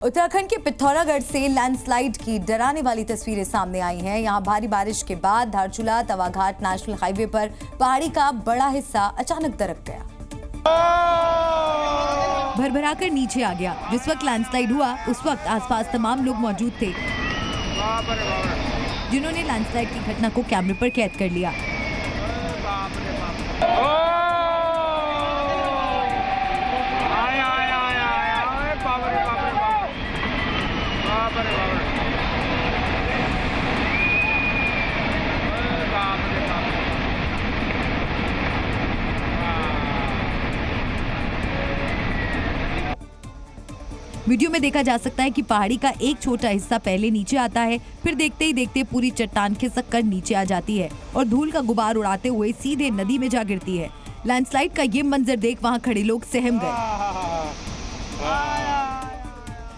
उत्तराखंड के पिथौरागढ़ से लैंडस्लाइड की डराने वाली तस्वीरें सामने आई हैं। यहां भारी बारिश के बाद धारचूला तवाघाट नेशनल हाईवे पर पहाड़ी का बड़ा हिस्सा अचानक दरक गया, भरभराकर नीचे आ गया। जिस वक्त लैंडस्लाइड हुआ उस वक्त आसपास तमाम लोग मौजूद थे, जिन्होंने लैंडस्लाइड की घटना को कैमरे पर कैद कर लिया। वीडियो में देखा जा सकता है कि पहाड़ी का एक छोटा हिस्सा पहले नीचे आता है, फिर देखते ही देखते पूरी चट्टान खिसक कर नीचे आ जाती है और धूल का गुबार उड़ाते हुए सीधे नदी में जा गिरती है। लैंडस्लाइड का ये मंजर देख वहां खड़े लोग सहम गए।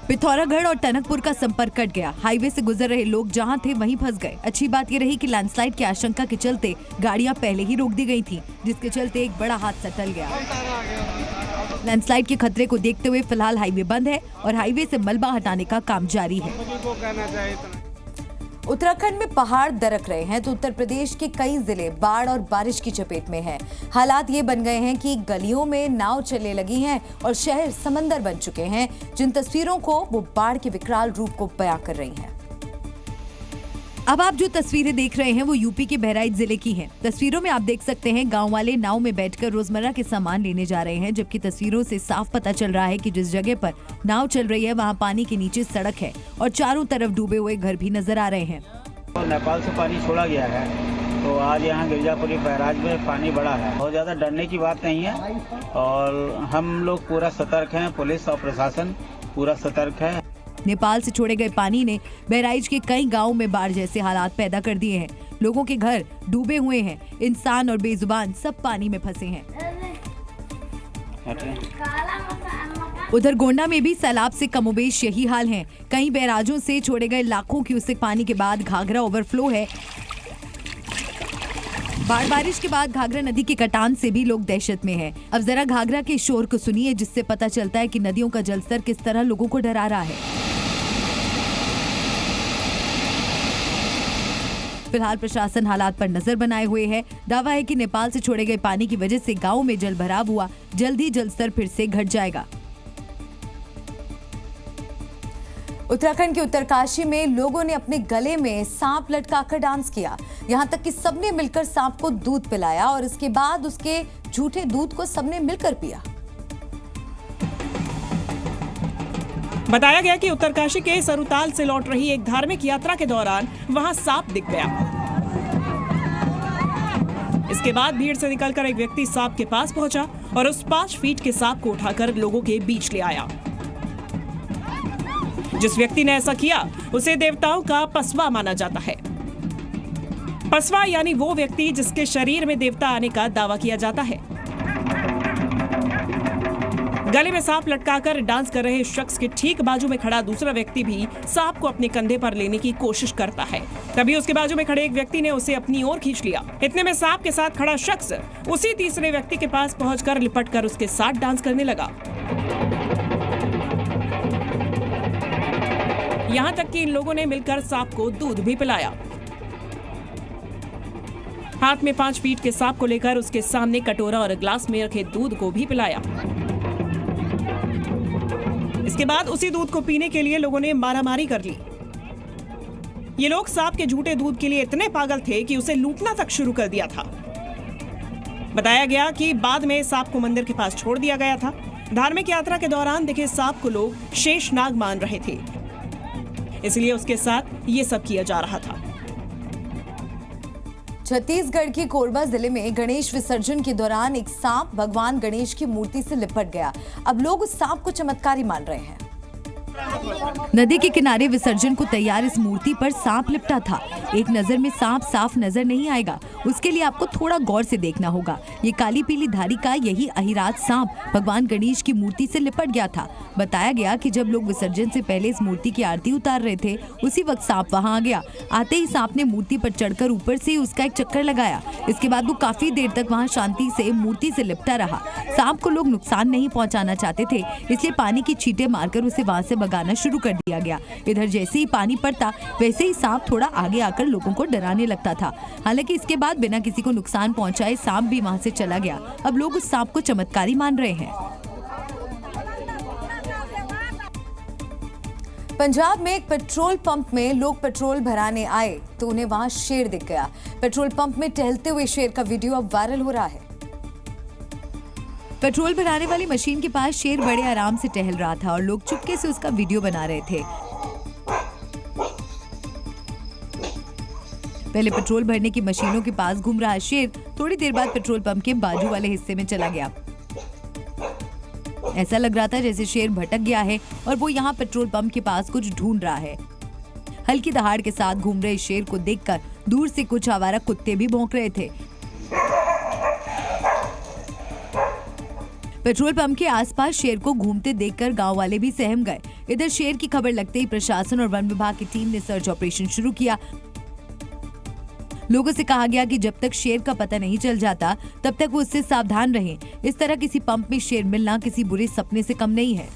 पिथौरागढ़ और टनकपुर का संपर्क कट गया। हाईवे से गुजर रहे लोग जहां थे वहीं फंस गए। अच्छी बात ये रही कि लैंडस्लाइड की आशंका के चलते गाड़ियां पहले ही रोक दी गई थी, जिसके चलते एक बड़ा हादसा टल गया। लैंडस्लाइड के खतरे को देखते हुए फिलहाल हाईवे बंद है और हाईवे से मलबा हटाने का काम जारी है। उत्तराखंड में पहाड़ दरक रहे हैं तो उत्तर प्रदेश के कई जिले बाढ़ और बारिश की चपेट में हैं। हालात ये बन गए हैं कि गलियों में नाव चलने लगी हैं और शहर समंदर बन चुके हैं, जिन तस्वीरों को वो बाढ़ के विकराल रूप को बयां कर रही हैं। अब आप जो तस्वीरें देख रहे हैं वो यूपी के बहराइच जिले की हैं। तस्वीरों में आप देख सकते हैं गांव वाले नाव में बैठकर रोजमर्रा के सामान लेने जा रहे हैं, जबकि तस्वीरों से साफ पता चल रहा है कि जिस जगह पर नाव चल रही है वहां पानी के नीचे सड़क है और चारों तरफ डूबे हुए घर भी नजर आ रहे हैं। नेपाल से पानी छोड़ा गया है तो आज यहाँ गिरजापुरी बहराइच में पानी बढ़ा है। बहुत ज्यादा डरने की बात नहीं है और हम लोग पूरा सतर्क हैं, पुलिस और प्रशासन पूरा सतर्क है। नेपाल से छोड़े गए पानी ने बहराइच के कई गांवों में बाढ़ जैसे हालात पैदा कर दिए हैं। लोगों के घर डूबे हुए हैं, इंसान और बेजुबान सब पानी में फंसे हैं। उधर गोंडा में भी सैलाब से कमोबेश यही हाल है। कई बैराजों से छोड़े गए लाखों क्यूसेक पानी के बाद घाघरा ओवरफ्लो है। बारिश के बाद घाघरा नदी के कटान से भी लोग दहशत में हैं। अब जरा घाघरा के शोर को सुनिए, जिससे पता चलता है कि नदियों का जलस्तर किस तरह लोगों को डरा रहा है। फिलहाल प्रशासन हालात पर नजर बनाए हुए है। दावा है कि नेपाल से छोड़े गए पानी की वजह से गांव में जल भराव हुआ, जल्द ही जलस्तर फिर से घट जाएगा। उत्तराखंड के उत्तरकाशी में लोगों ने अपने गले में सांप लटकाकर डांस किया। यहां तक कि सबने मिलकर सांप को दूध पिलाया और इसके बाद उसके झूठे दूध को सबने मिलकर पिया। बताया गया कि उत्तरकाशी के सरुताल से लौट रही एक धार्मिक यात्रा के दौरान वहां सांप दिख गया। इसके बाद भीड़ से निकलकर एक व्यक्ति सांप के पास पहुंचा और उस 5 फीट के सांप को उठाकर लोगों के बीच ले आया। जिस व्यक्ति ने ऐसा किया उसे देवताओं का पसवा माना जाता है। पसवा यानी वो व्यक्ति जिसके शरीर में देवता आने का दावा किया जाता है। गले में सांप लटकाकर डांस कर रहे शख्स के ठीक बाजू में खड़ा दूसरा व्यक्ति भी सांप को अपने कंधे पर लेने की कोशिश करता है। तभी उसके बाजू में खड़े एक व्यक्ति ने उसे अपनी ओर खींच लिया। इतने में सांप के साथ खड़ा शख्स उसी तीसरे व्यक्ति के पास पहुंचकर लिपटकर उसके साथ डांस करने लगा। यहाँ तक कि इन लोगों ने मिलकर सांप को दूध भी पिलाया। हाथ में 5 फीट के सांप को लेकर उसके सामने कटोरा और ग्लास में रखे दूध को भी पिलाया। इसके बाद उसी दूध को पीने के लिए लोगों ने मारामारी कर ली। ये लोग सांप के झूठे दूध के लिए इतने पागल थे कि उसे लूटना तक शुरू कर दिया था। बताया गया कि बाद में सांप को मंदिर के पास छोड़ दिया गया था। धार्मिक यात्रा के दौरान दिखे सांप को लोग शेषनाग मान रहे थे, इसलिए उसके साथ ये सब किया जा रहा था। छत्तीसगढ़ के कोरबा जिले में गणेश विसर्जन के दौरान एक सांप भगवान गणेश की मूर्ति से लिपट गया। अब लोग उस सांप को चमत्कारी मान रहे हैं। नदी के किनारे विसर्जन को तैयार इस मूर्ति पर सांप लिपटा था। एक नजर में सांप साफ नजर नहीं आएगा उसके लिए आपको थोड़ा गौर से देखना होगा। ये काली पीली धारी का यही अहिराज सांप भगवान गणेश की मूर्ति से लिपट गया था। बताया गया कि जब लोग विसर्जन से पहले इस मूर्ति की आरती उतार रहे थे, उसी वक्त सांप वहां आ गया। आते ही सांप ने मूर्ति पर चढ़कर ऊपर से उसका एक चक्कर लगाया। इसके बाद वो काफी देर तक वहां शांति से मूर्ति से लिपटा रहा। सांप को लोग नुकसान नहीं पहुंचाना चाहते थे, इसलिए पानी की छींटे मारकर उसे वहां से भगाना शुरू कर दिया गया। इधर जैसे ही पानी पड़ता वैसे ही सांप थोड़ा आगे आकर लोगों को डराने लगता था। हालांकि इसके बाद बिना किसी को नुकसान पहुंचाए सांप भी वहां से चला गया। अब लोग उस सांप को चमत्कारी मान रहे हैं। पंजाब में एक पेट्रोल पंप में लोग पेट्रोल भराने आए तो उन्हें वहां शेर दिख गया। पेट्रोल पंप में टहलते हुए शेर का वीडियो अब वायरल हो रहा है। पेट्रोल भराने वाली मशीन के पास शेर बड़े आराम से टहल रहा था और लोग चुपके से उसका वीडियो बना रहे थे। पहले पेट्रोल भरने की मशीनों के पास घूम रहा शेर थोड़ी देर बाद पेट्रोल पंप के बाजू वाले हिस्से में चला गया। ऐसा लग रहा था जैसे शेर भटक गया है और वो यहाँ पेट्रोल पंप के पास कुछ ढूंढ रहा है। हल्की दहाड़ के साथ घूम रहे शेर को देखकर दूर से कुछ आवारा कुत्ते भी भौंक रहे थे। पेट्रोल पंप के आसपास शेर को घूमते देखकर गांव वाले भी सहम गए। इधर शेर की खबर लगते ही प्रशासन और वन विभाग की टीम ने सर्च ऑपरेशन शुरू किया। लोगों से कहा गया कि जब तक शेर का पता नहीं चल जाता तब तक वो उससे सावधान रहें। इस तरह किसी पंप में शेर मिलना किसी बुरे सपने से कम नहीं है।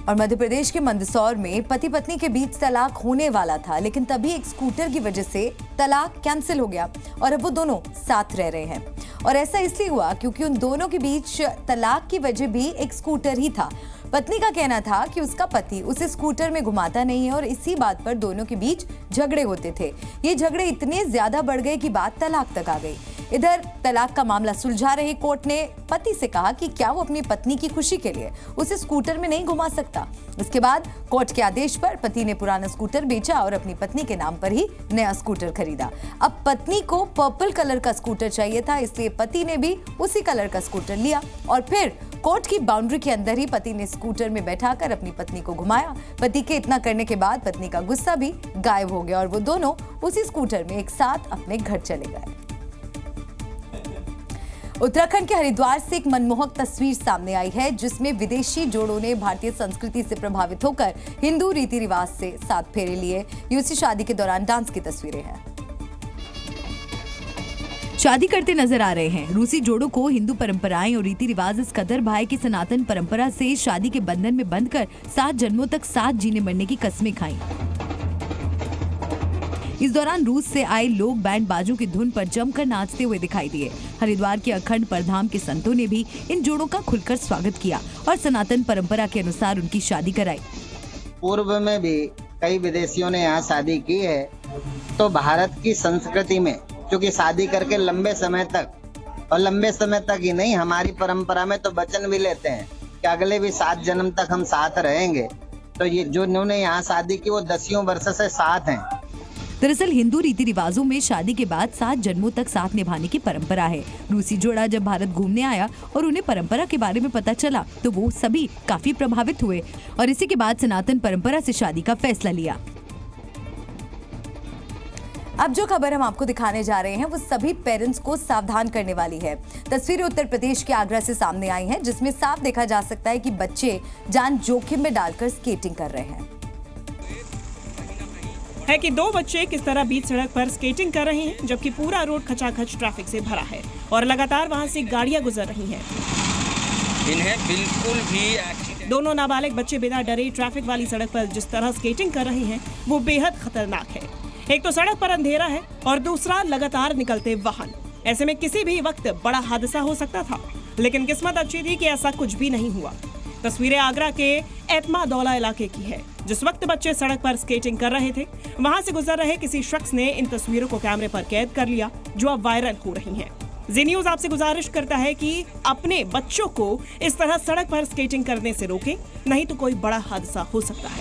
और मध्य प्रदेश के मंदसौर में पति पत्नी के बीच तलाक होने वाला था, लेकिन तभी एक स्कूटर की वजह से तलाक कैंसिल हो गया और अब वो दोनों साथ रह रहे हैं। और ऐसा इसलिए हुआ क्योंकि उन दोनों के बीच तलाक की वजह भी एक स्कूटर ही था। पत्नी का कहना था कि उसका पति उसे स्कूटर में घुमाता नहीं है और इसी बात पर दोनों के बीच झगड़े होते थे। ये झगड़े इतने ज्यादा बढ़ गए कि बात तलाक तक आ गई। इधर तलाक का मामला सुलझा रहे कोर्ट ने पति से कहा कि क्या वो अपनी पत्नी की खुशी के लिए उसे स्कूटर में नहीं घुमा सकता। इसके बाद कोर्ट के आदेश पर पति ने पुराना स्कूटर बेचा और अपनी पत्नी के नाम पर ही नया स्कूटर खरीदा। अब पत्नी को पर्पल कलर का स्कूटर चाहिए था, इसलिए पति ने भी उसी कलर का स्कूटर लिया और फिर कोर्ट की बाउंड्री के अंदर ही पति ने स्कूटर में बैठाकर अपनी पत्नी को घुमाया। पति के इतना करने के बाद पत्नी का गुस्सा भी गायब हो गया और वो दोनों उसी स्कूटर में एक साथ अपने घर चले गए। उत्तराखंड के हरिद्वार से एक मनमोहक तस्वीर सामने आई है, जिसमें विदेशी जोड़ों ने भारतीय संस्कृति से प्रभावित होकर हिंदू रीति रिवाज से साथ फेरे लिए। ये उसी शादी के दौरान डांस की तस्वीरें हैं। शादी करते नजर आ रहे हैं। रूसी जोड़ों को हिंदू परंपराएं और रीति रिवाज इस कदर भाई की सनातन परंपरा से शादी के बंधन में बंधकर 7 जन्मों तक साथ जीने मरने की कस्में खाई। इस दौरान रूस से आए लोग बैंड बाजों की धुन पर जमकर नाचते हुए दिखाई दिए। हरिद्वार के अखंड परधाम के संतों ने भी इन जोड़ों का खुलकर स्वागत किया और सनातन परंपरा के अनुसार उनकी शादी कराई। पूर्व में भी कई विदेशियों ने यहाँ शादी की है, तो भारत की संस्कृति में क्योंकि शादी करके लंबे समय तक ही नहीं, हमारी परंपरा में तो वचन भी लेते हैं कि अगले भी 7 जन्म तक हम साथ रहेंगे। तो ये जो इन्होंने यहाँ शादी की वो 10 वर्ष से साथ हैं। दरअसल हिंदू रीति रिवाजों में शादी के बाद 7 जन्मों तक साथ निभाने की परंपरा है। रूसी जोड़ा जब भारत घूमने आया और उन्हें परंपरा के बारे में पता चला तो वो सभी काफी प्रभावित हुए और इसी के बाद सनातन परंपरा से शादी का फैसला लिया। अब जो खबर हम आपको दिखाने जा रहे हैं वो सभी पेरेंट्स को सावधान करने वाली है। तस्वीरें उत्तर प्रदेश के आगरा से सामने आई हैं, जिसमें साफ देखा जा सकता है कि बच्चे जान जोखिम में डालकर स्केटिंग कर रहे हैं। है कि 2 बच्चे किस तरह बीच सड़क पर स्केटिंग कर रहे हैं, जबकि पूरा रोड खचाखच ट्रैफिक से भरा है और लगातार वहां से गाड़ियां गुजर रही हैं। इन्हें बिल्कुल भी दोनों नाबालिग बच्चे बिना डरे ट्रैफिक वाली सड़क पर जिस तरह स्केटिंग कर रहे हैं वो बेहद खतरनाक है। एक तो सड़क पर अंधेरा है और दूसरा लगातार निकलते वाहन। ऐसे में किसी भी वक्त बड़ा हादसा हो सकता था, लेकिन किस्मत अच्छी थी कि ऐसा कुछ भी नहीं हुआ। तस्वीरें आगरा के एतमादौला इलाके की है। जिस वक्त बच्चे सड़क पर स्केटिंग कर रहे थे, वहां से गुजर रहे किसी शख्स ने इन तस्वीरों को कैमरे पर कैद कर लिया, जो अब वायरल हो रही हैं। जी न्यूज आपसे गुजारिश करता है कि अपने बच्चों को इस तरह सड़क पर स्केटिंग करने से रोकें, नहीं तो कोई बड़ा हादसा हो सकता है।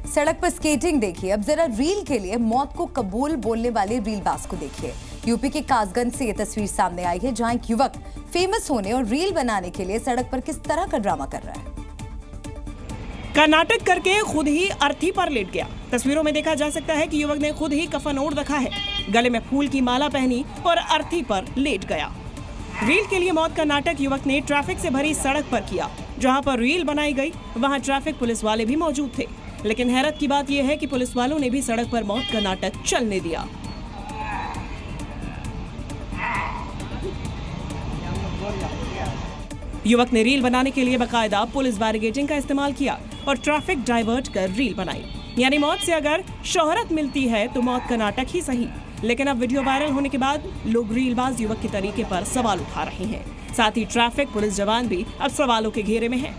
सड़क पर स्केटिंग देखिए, अब जरा रील के लिए मौत को कबूल बोलने वाले रीलबाज को देखिए। यूपी के कासगंज से ये तस्वीर सामने आई है, जहां एक युवक फेमस होने और रील बनाने के लिए सड़क पर किस तरह का ड्रामा कर रहा है। का नाटक करके खुद ही अर्थी पर लेट गया। तस्वीरों में देखा जा सकता है कि युवक ने खुद ही कफन ओढ़ रखा है, गले में फूल की माला पहनी और अर्थी पर लेट गया। रील के लिए मौत का नाटक युवक ने ट्रैफिक से भरी सड़क पर किया। जहां पर रील बनाई गई वहां ट्रैफिक पुलिस वाले भी मौजूद थे, लेकिन हैरत की बात यह है कि पुलिस वालों ने भी सड़क पर मौत का नाटक चलने दिया। युवक ने रील बनाने के लिए बकायदा पुलिस बैरिकेडिंग का इस्तेमाल किया और ट्रैफिक डाइवर्ट कर रील बनाई। यानी मौत से अगर शोहरत मिलती है तो मौत का नाटक ही सही। लेकिन अब वीडियो वायरल होने के बाद लोग रीलबाज युवक के तरीके पर सवाल उठा रहे हैं। साथ ही ट्रैफिक पुलिस जवान भी अब सवालों के घेरे में हैं।